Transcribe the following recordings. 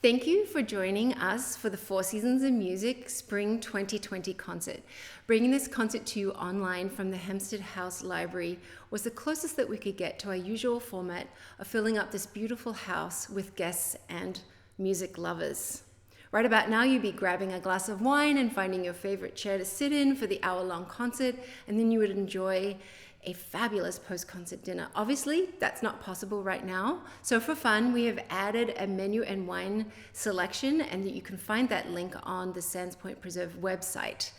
Thank you for joining us for the Four Seasons of Music Spring 2020 concert. Bringing this concert to you online from the Hempstead House Library was the closest that we could get to our usual format of filling up this beautiful house with guests and music lovers. Right about now, you'd be grabbing a glass of wine and finding your favorite chair to sit in for the hour-long concert, and then you would enjoy a fabulous post-concert dinner. Obviously, that's not possible right now. So for fun, we have added a menu and wine selection, and you can find that link on the Sands Point Preserve website.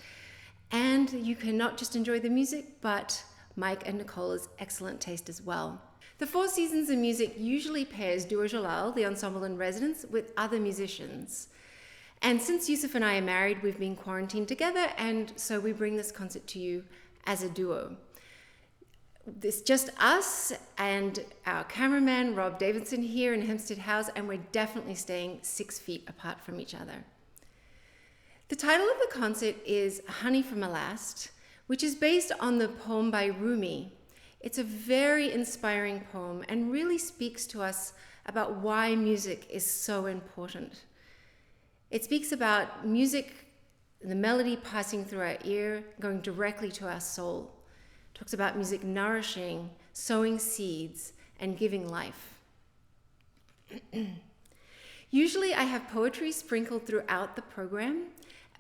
And you can not just enjoy the music, but Mike and Nicola's excellent taste as well. The Four Seasons of Music usually pairs duoJalal, the ensemble in residence, with other musicians. And since Yousif and I are married, we've been quarantined together, and so we bring this concert to you as a duo. It's just us and our cameraman, Rob Davidson, here in Hempstead House, and we're definitely staying 6 feet apart from each other. The title of the concert is Honey from Alast, which is based on the poem by Rumi. It's a very inspiring poem and really speaks to us about why music is so important. It speaks about music, the melody passing through our ear, going directly to our soul. Talks about music nourishing, sowing seeds, and giving life. Usually I have poetry sprinkled throughout the program,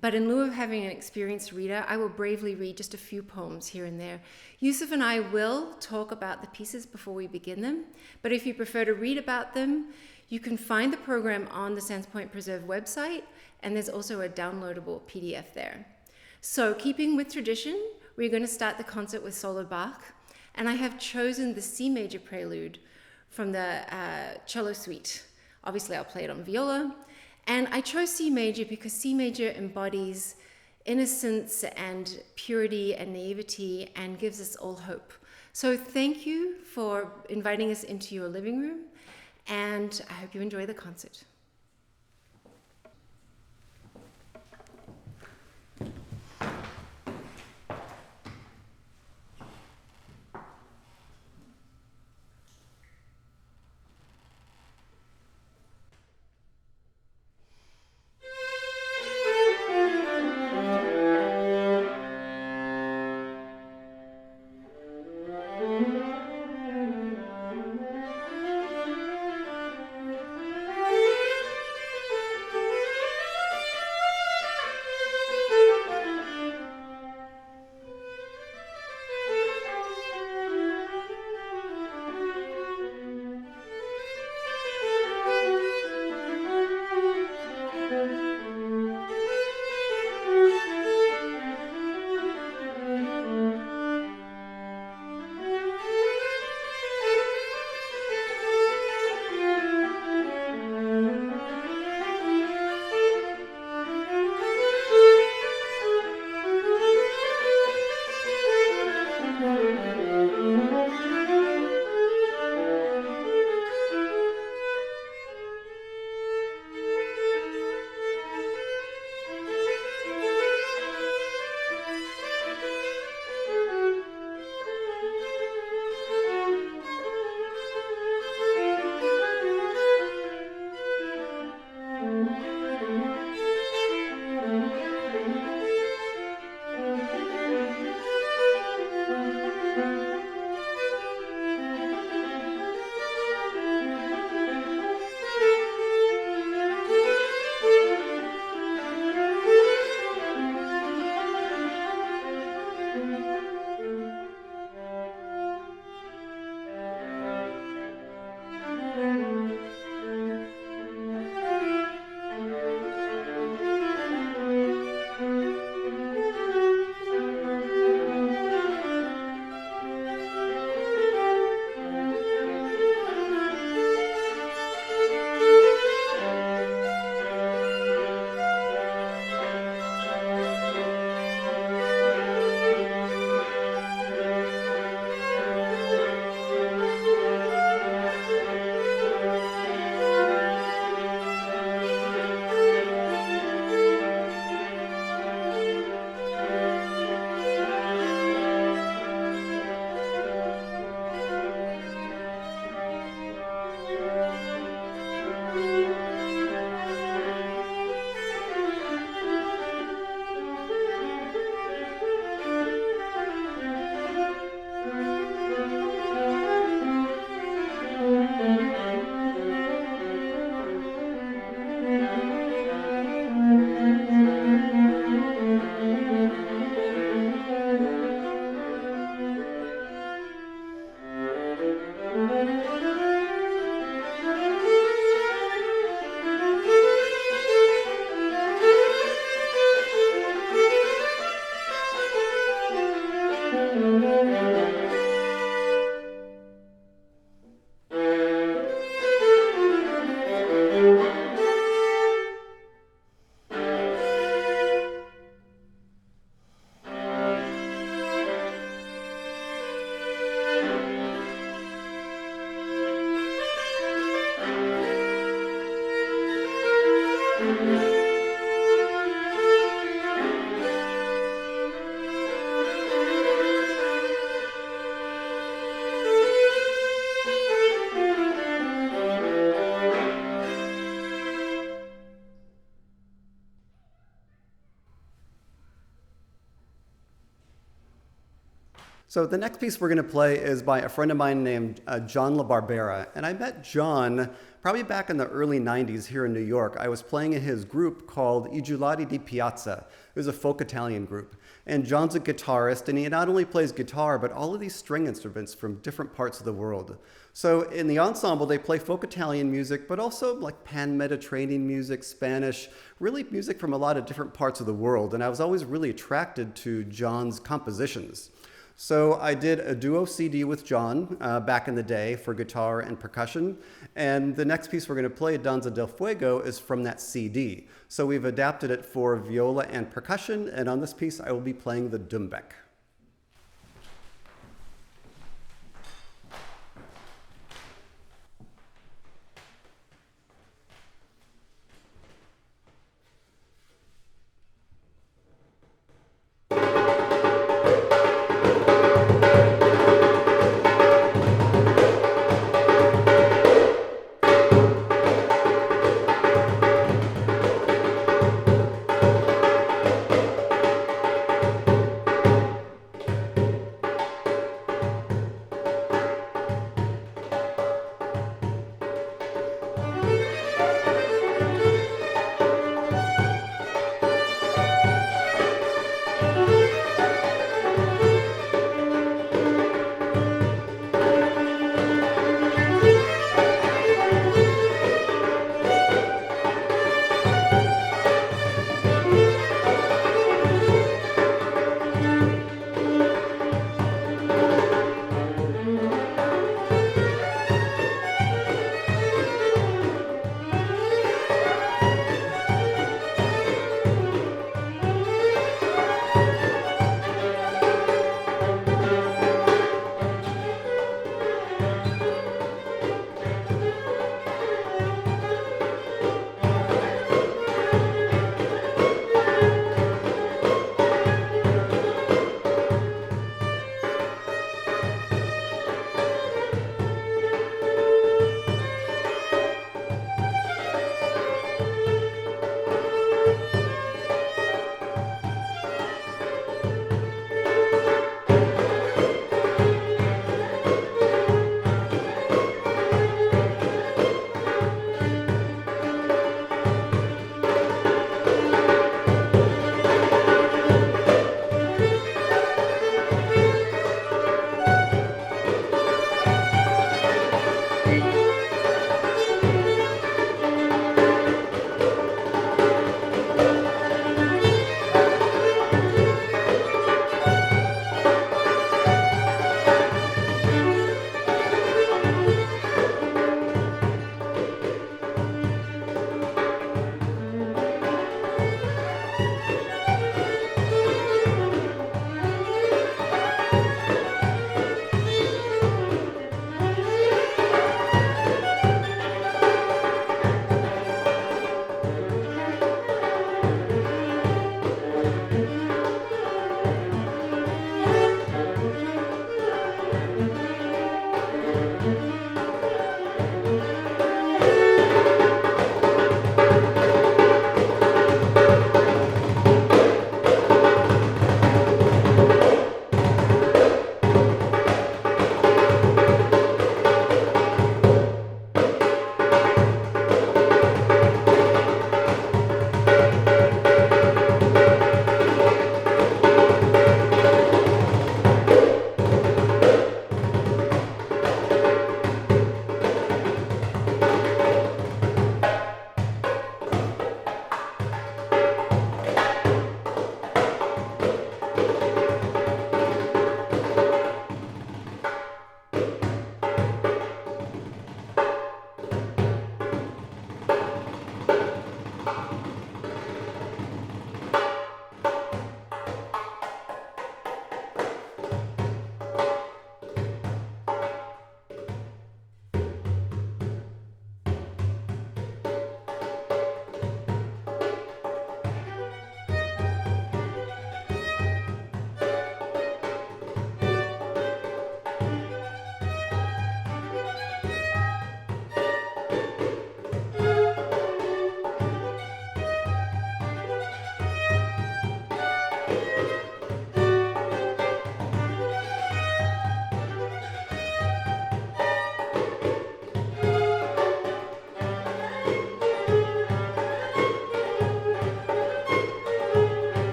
but in lieu of having an experienced reader, I will bravely read just a few poems here and there. Yousif and I will talk about the pieces before we begin them, but if you prefer to read about them, you can find the program on the Sands Point Preserve website, and there's also a downloadable PDF there. So keeping with tradition, we're going to start the concert with solo Bach, and I have chosen the C major prelude from the cello suite. Obviously, I'll play it on viola, and I chose C major because C major embodies innocence and purity and naivety and gives us all hope. So thank you for inviting us into your living room, and I hope you enjoy the concert. So the next piece we're going to play is by a friend of mine named John La Barbera. And I met John probably back in the early 90s here in New York. I was playing in his group called I Giullari di Piazza. It was a folk Italian group. And John's a guitarist, and he not only plays guitar, but all of these string instruments from different parts of the world. So in the ensemble, they play folk Italian music, but also like pan-Mediterranean music, Spanish, really music from a lot of different parts of the world. And I was always really attracted to John's compositions. So I did a duo CD with John back in the day for guitar and percussion. And the next piece we're going to play, Danza del Fuego, is from that CD. So we've adapted it for viola and percussion. And on this piece, I will be playing the doumbek.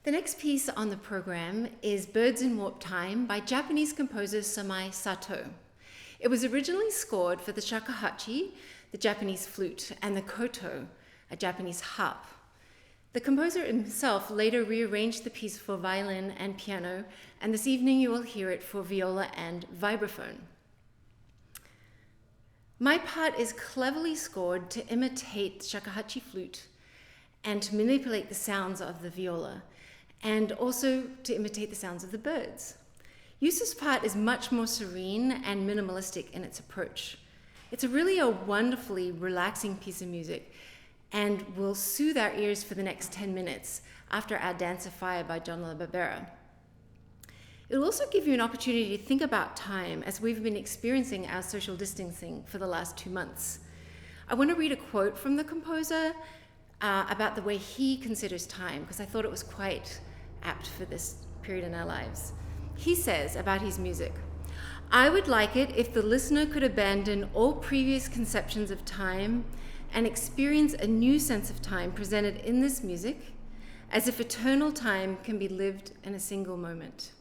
The next piece on the program is Birds in Warp Time by Japanese composer Somei Satoh. It was originally scored for the shakuhachi, the Japanese flute, and the koto, a Japanese harp. The composer himself later rearranged the piece for violin and piano, and this evening you will hear it for viola and vibraphone. My part is cleverly scored to imitate the shakuhachi flute and to manipulate the sounds of the viola, and also to imitate the sounds of the birds. Yousif's part is much more serene and minimalistic in its approach. It's really a wonderfully relaxing piece of music and will soothe our ears for the next 10 minutes after our Danza Fire by John La Barbera. It will also give you an opportunity to think about time as we've been experiencing our social distancing for the last 2 months. I want to read a quote from the composer about the way he considers time, because I thought it was quite apt for this period in our lives. He says about his music, "I would like it if the listener could abandon all previous conceptions of time and experience a new sense of time presented in this music, as if eternal time can be lived in a single moment."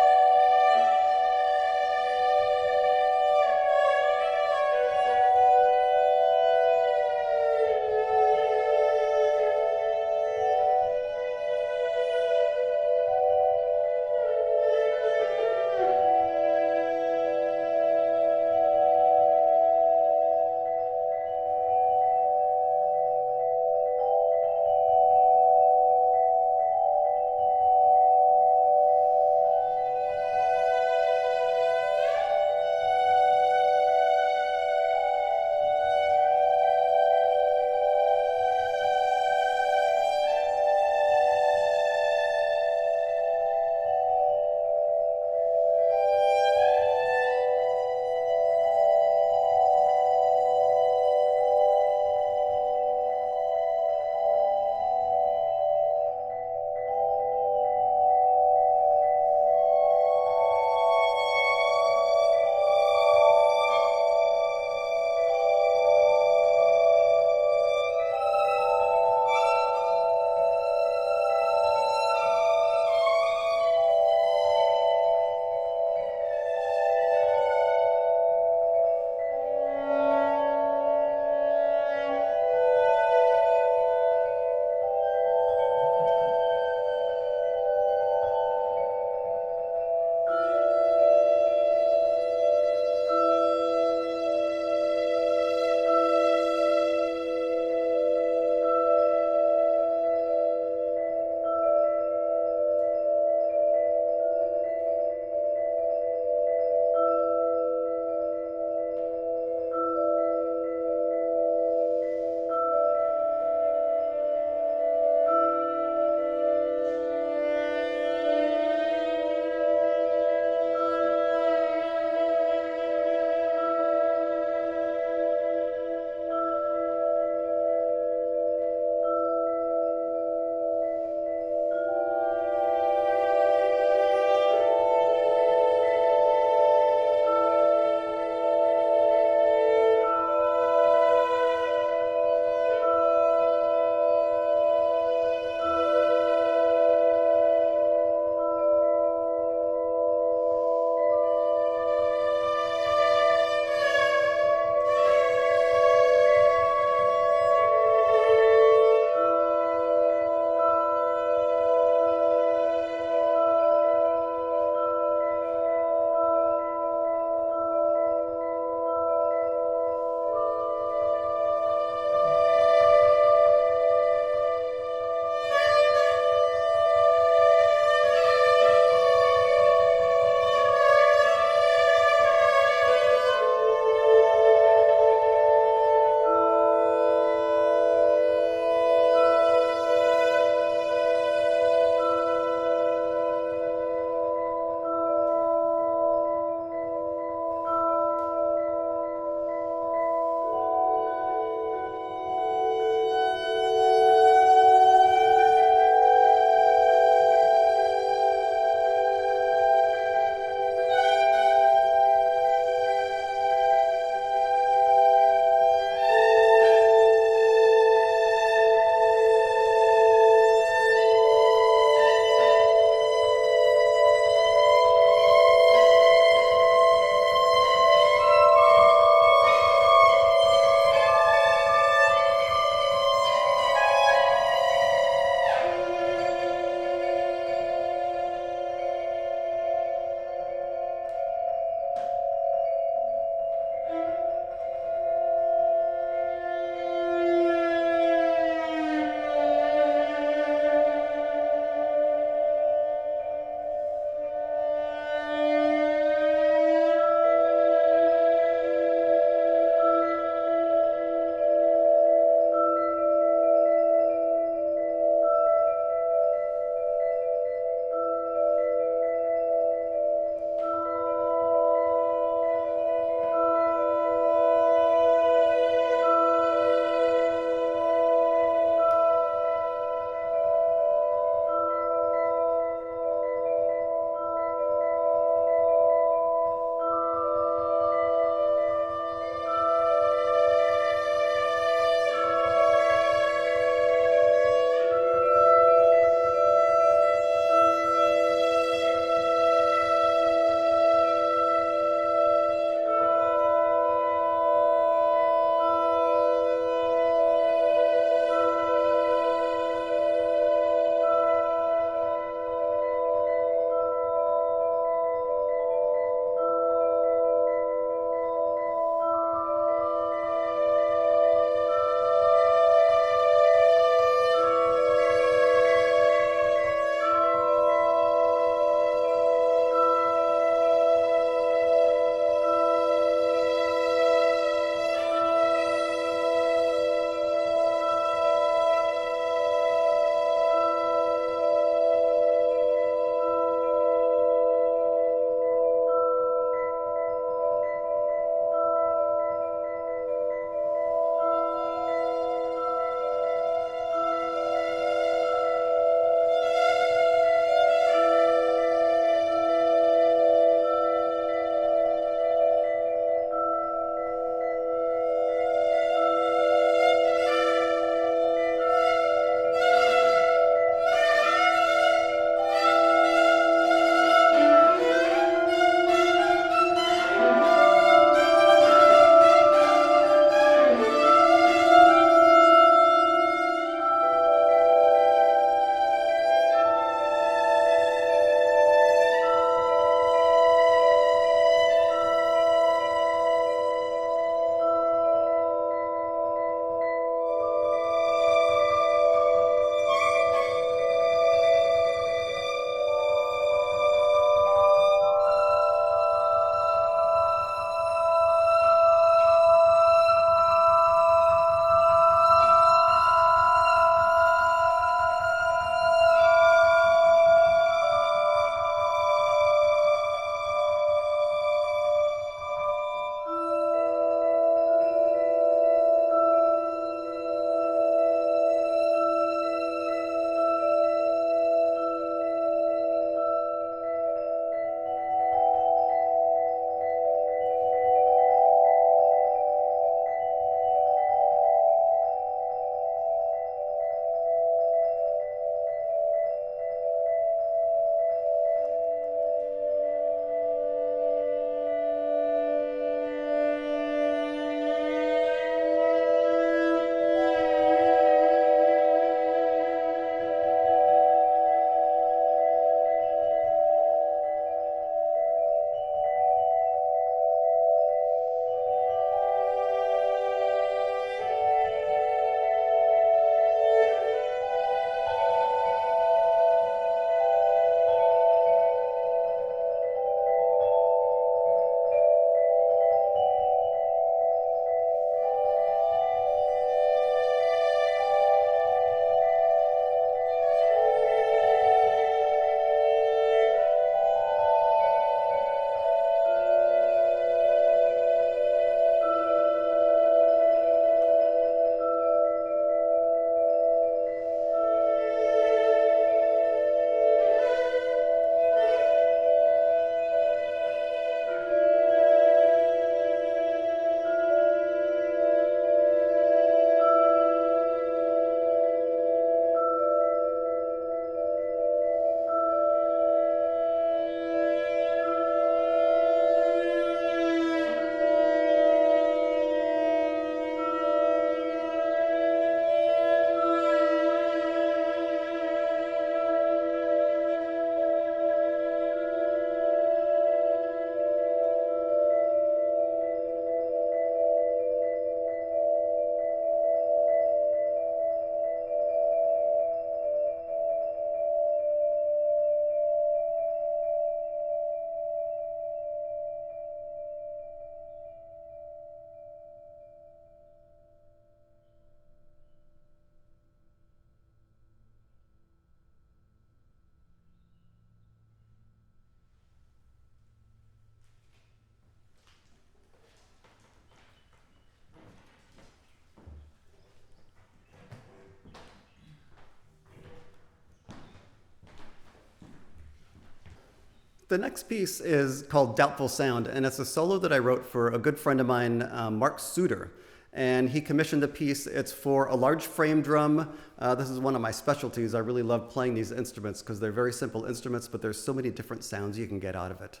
the next piece is called Doubtful Sound, and it's a solo that I wrote for a good friend of mine, Mark Suter. And he commissioned a piece. It's for a large frame drum. This is one of my specialties. I really love playing these instruments because they're very simple instruments, but there's so many different sounds you can get out of it.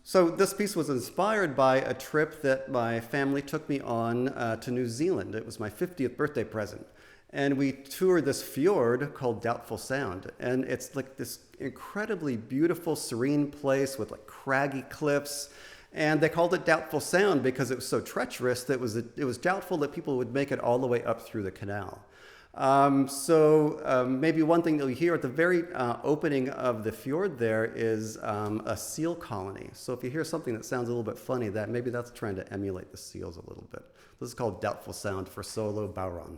So this piece was inspired by a trip that my family took me on to New Zealand. It was my 50th birthday present. And we toured this fjord called Doubtful Sound. And it's like this incredibly beautiful, serene place with like craggy cliffs. And they called it Doubtful Sound because it was so treacherous that it was doubtful that people would make it all the way up through the canal. Maybe one thing that you'll hear at the very opening of the fjord there is a seal colony. So if you hear something that sounds a little bit funny, maybe that's trying to emulate the seals a little bit. This is called Doubtful Sound for solo bowron.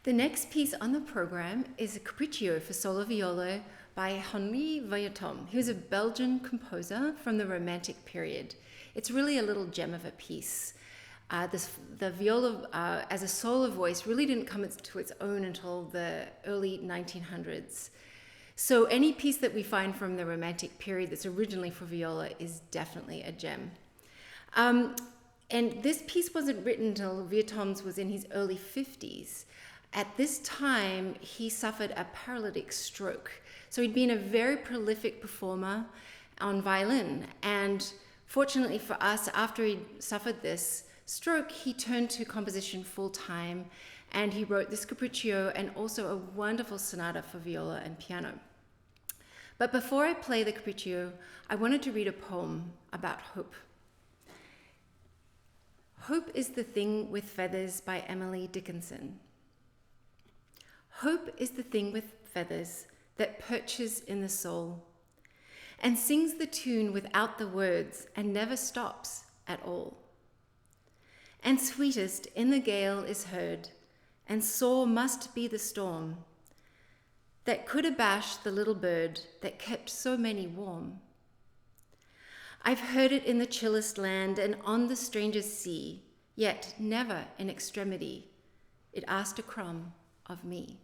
The next piece on the program is a Capriccio for solo viola by Henri Vieuxtemps, who's a Belgian composer from the Romantic period. It's really a little gem of a piece. The viola as a solo voice really didn't come to its own until the early 1900s. So any piece that we find from the Romantic period that's originally for viola is definitely a gem. And this piece wasn't written until Vieuxtemps was in his early 50s. At this time, he suffered a paralytic stroke. So he'd been a very prolific performer on violin. And fortunately for us, after he'd suffered this stroke, he turned to composition full time, and he wrote this Capriccio and also a wonderful sonata for viola and piano. But before I play the Capriccio, I wanted to read a poem about hope. Hope is the thing with feathers by Emily Dickinson. Hope is the thing with feathers that perches in the soul and sings the tune without the words and never stops at all. And sweetest in the gale is heard, and sore must be the storm that could abash the little bird that kept so many warm. I've heard it in the chillest land and on the strangest sea, yet never in extremity it asked a crumb of me.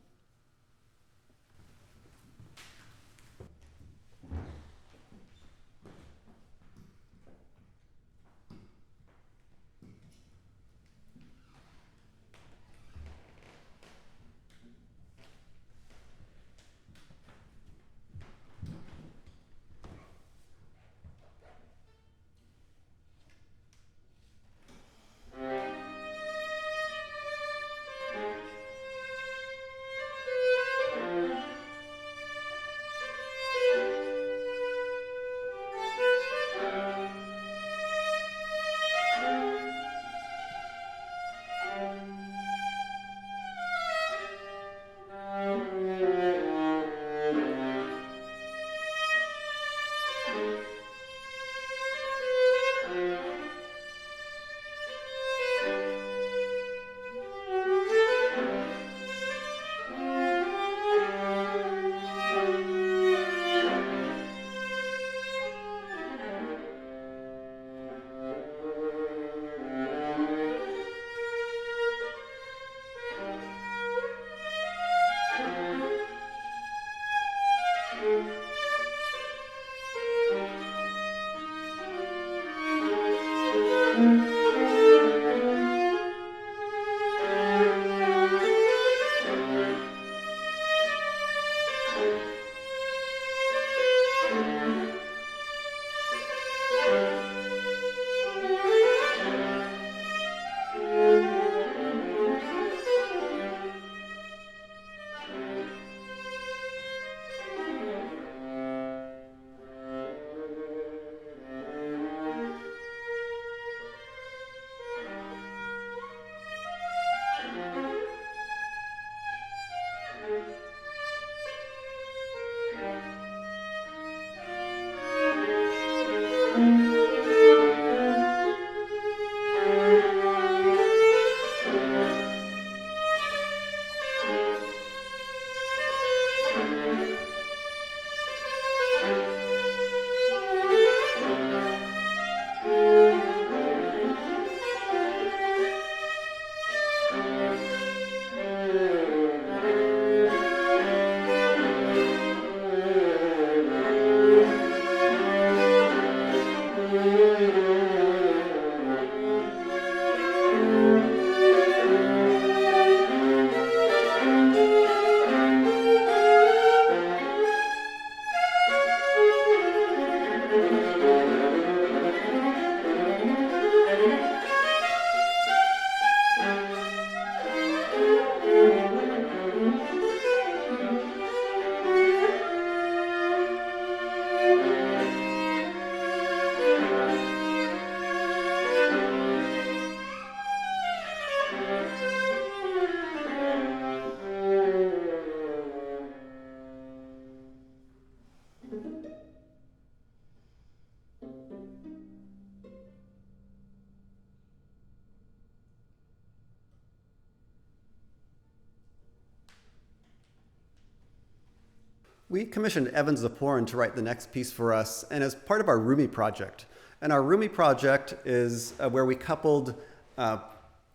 We commissioned Evan Ziporyn to write the next piece for us, and as part of our Rumi project. And our Rumi project is where we coupled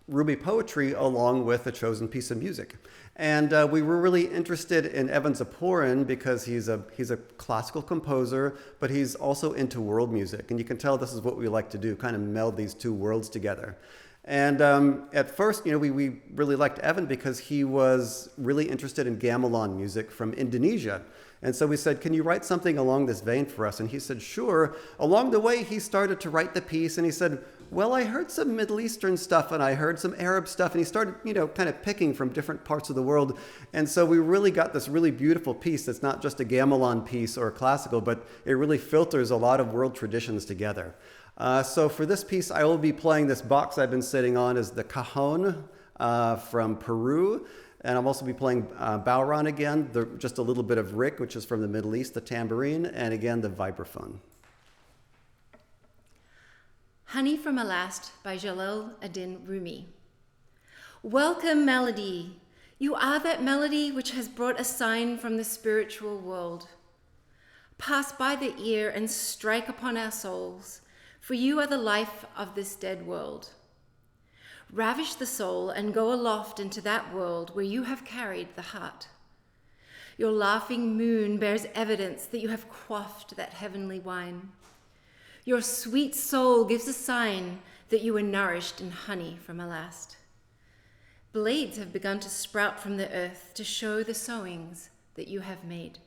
Rumi poetry along with a chosen piece of music. And we were really interested in Evan Ziporyn because he's a classical composer, but he's also into world music. And you can tell this is what we like to do, kind of meld these two worlds together. And at first, we really liked Evan because he was really interested in gamelan music from Indonesia. And so we said, can you write something along this vein for us? And he said, sure. Along the way, he started to write the piece, and he said, well, I heard some Middle Eastern stuff, and I heard some Arab stuff, and he started, kind of picking from different parts of the world. And so we really got this really beautiful piece that's not just a gamelan piece or classical, but it really filters a lot of world traditions together. So for this piece, I will be playing this box I've been sitting on is the cajon from Peru. And I'll also be playing bowron again, just a little bit of rick, which is from the Middle East, the tambourine, and again, the vibraphone. Honey from Alast by Jalal ad-Din Rumi. Welcome, melody. You are that melody which has brought a sign from the spiritual world. Pass by the ear and strike upon our souls, for you are the life of this dead world. Ravish the soul and go aloft into that world where you have carried the heart. Your laughing moon bears evidence that you have quaffed that heavenly wine. Your sweet soul gives a sign that you were nourished in honey from Alast. Blades have begun to sprout from the earth to show the sowings that you have made.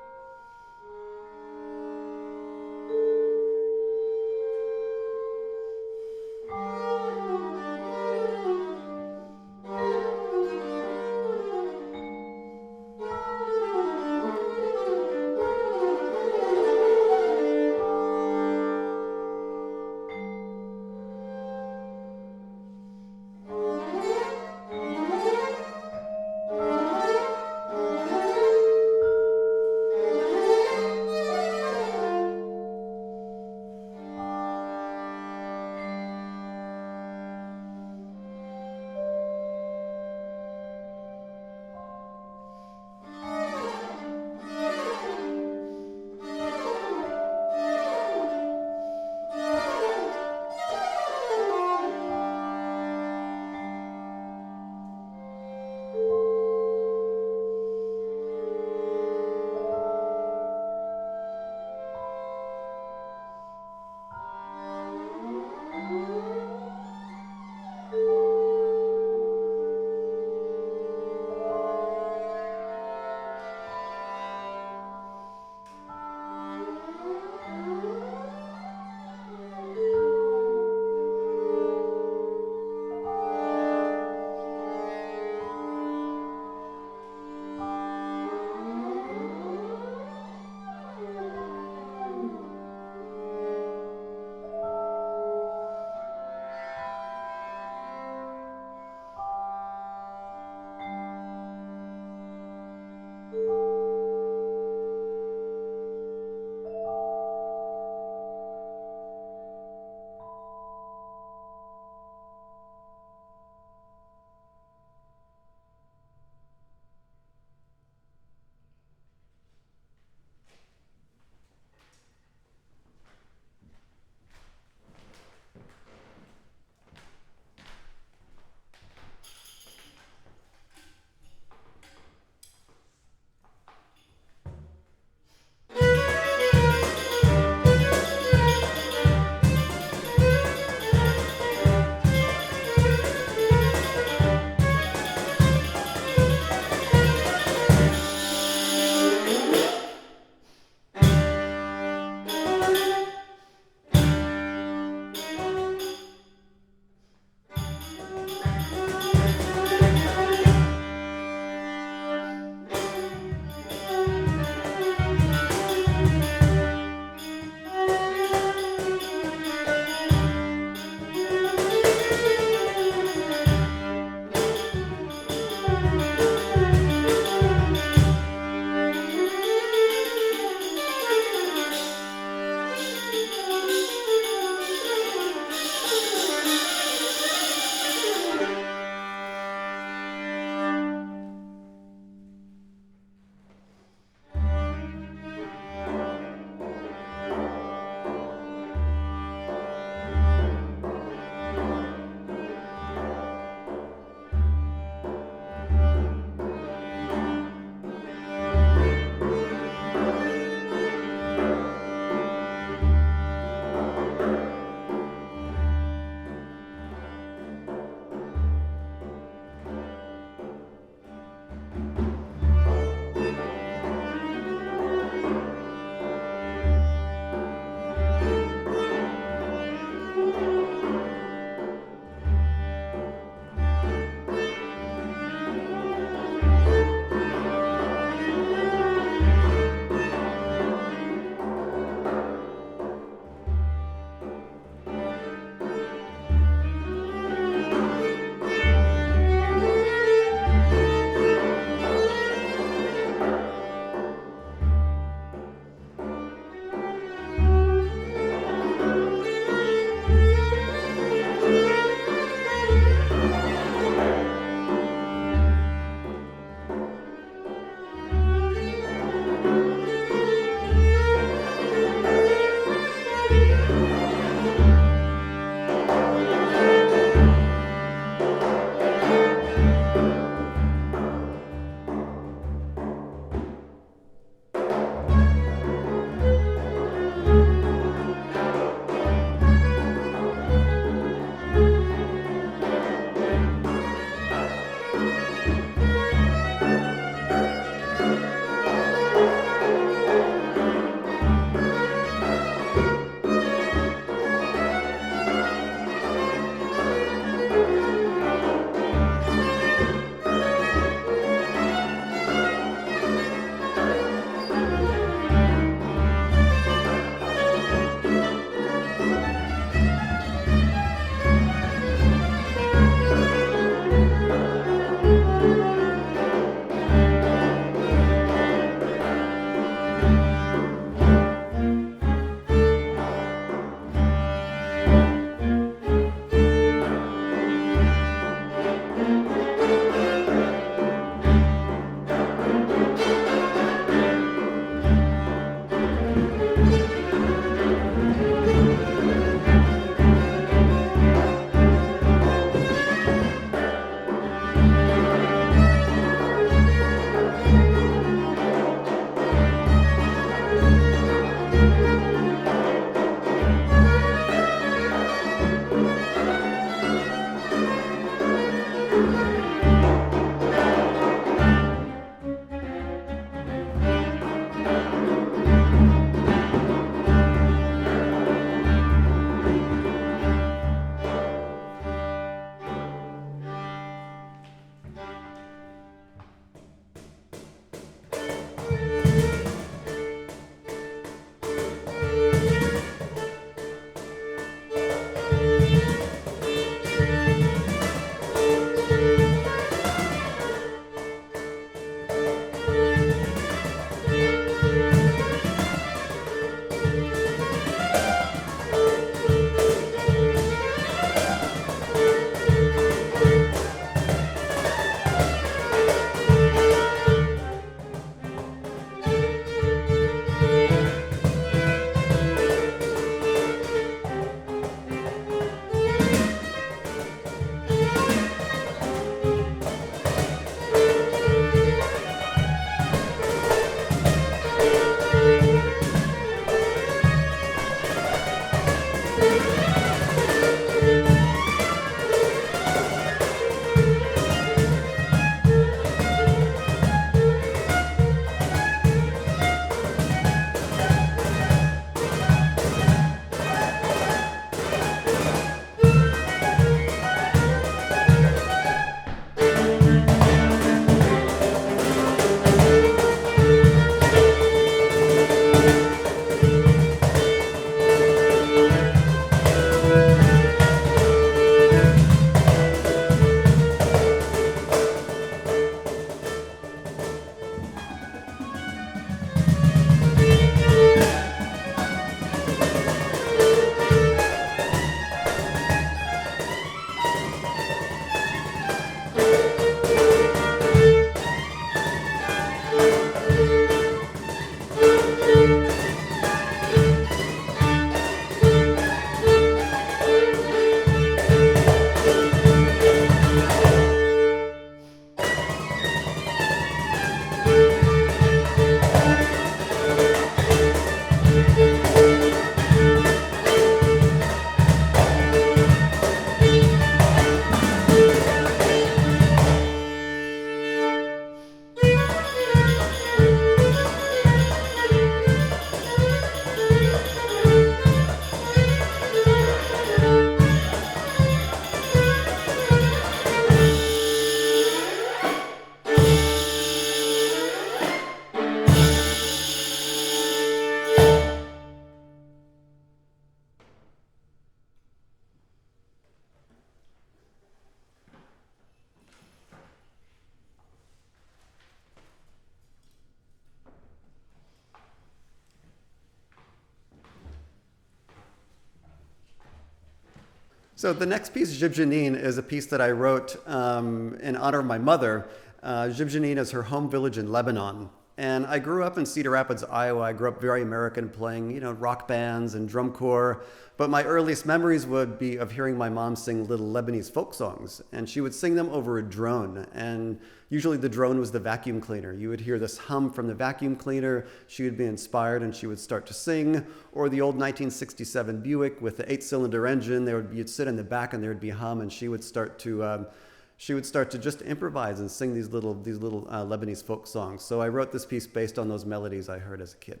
So the next piece, Ziporyn Jannin, is a piece that I wrote in honor of my mother. Ziporyn Jannin is her home village in Lebanon. And I grew up in Cedar Rapids, Iowa. I grew up very American, playing, rock bands and drum corps. But my earliest memories would be of hearing my mom sing little Lebanese folk songs. And she would sing them over a drone. And usually the drone was the vacuum cleaner. You would hear this hum from the vacuum cleaner. She would be inspired and she would start to sing. Or the old 1967 Buick with the 8-cylinder engine. You'd sit in the back and there would be hum, and she would start to just improvise and sing these little Lebanese folk songs. So I wrote this piece based on those melodies I heard as a kid.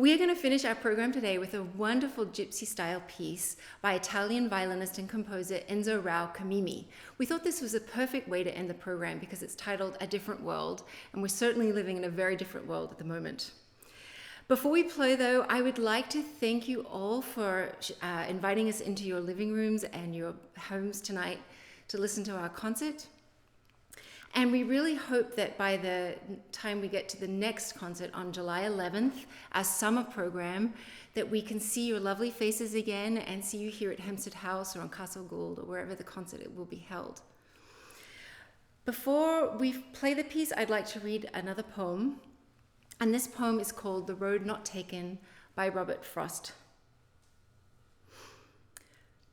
We are going to finish our program today with a wonderful gypsy-style piece by Italian violinist and composer Enzo Rao Camemi. We thought this was a perfect way to end the program because it's titled A Different World, and we're certainly living in a very different world at the moment. Before we play, though, I would like to thank you all for inviting us into your living rooms and your homes tonight to listen to our concert. And we really hope that by the time we get to the next concert on July 11th, our summer program, that we can see your lovely faces again and see you here at Hempstead House or on Castle Gould or wherever the concert will be held. Before we play the piece, I'd like to read another poem. And this poem is called The Road Not Taken by Robert Frost.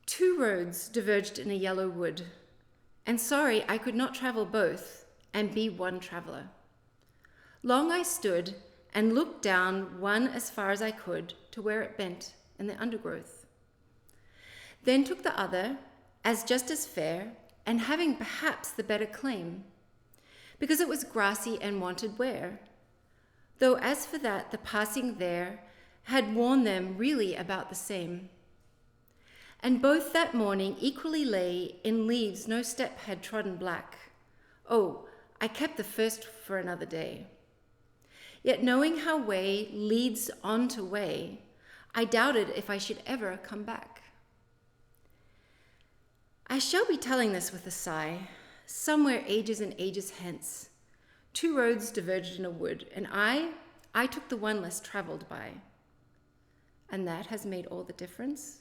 Two roads diverged in a yellow wood, and sorry I could not travel both and be one traveler. Long I stood and looked down one as far as I could to where it bent in the undergrowth. Then took the other as just as fair and having perhaps the better claim, because it was grassy and wanted wear. Though as for that, the passing there had worn them really about the same. And both that morning equally lay in leaves no step had trodden black. Oh, I kept the first for another day. Yet knowing how way leads on to way, I doubted if I should ever come back. I shall be telling this with a sigh, somewhere ages and ages hence. Two roads diverged in a wood, and I took the one less traveled by. And that has made all the difference.